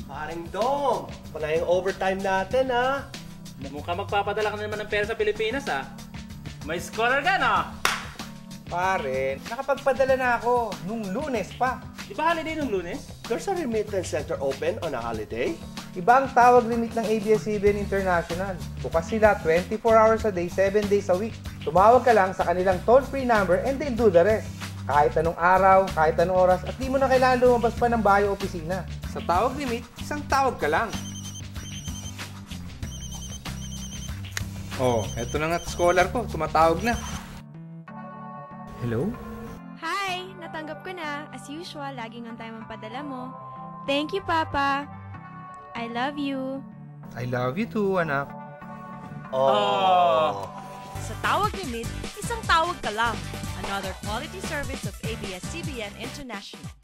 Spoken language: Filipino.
Paring Dong, pa na yung overtime natin, ha? Mukhang magpapadala ka na naman ng pera sa Pilipinas, ha? May scholar ka, no? Pare, nakapagpadala na ako nung Lunes pa. Di ba holiday nung Lunes? There's a remittance center open on a holiday? Iba ang tawag limit ng ABS-CBN International. Bukas sila 24 hours a day, 7 days a week. Tumawag ka lang sa kanilang toll-free number and they'll do the rest. Kahit anong araw, kahit anong oras, at di mo na kailangan lumabas pa ng bahay o opisina. Sa tawag limit, isang tawag ka lang. Oh, eto na nga scholar ko, tumatawag na. Hello? Hi! Natanggap ko na. As usual, laging on time ang padala mo. Thank you, Papa. I love you. I love you too, anak. Oh. Sa Tawag Limit, isang tawag ka lang. Another quality service of ABS-CBN International.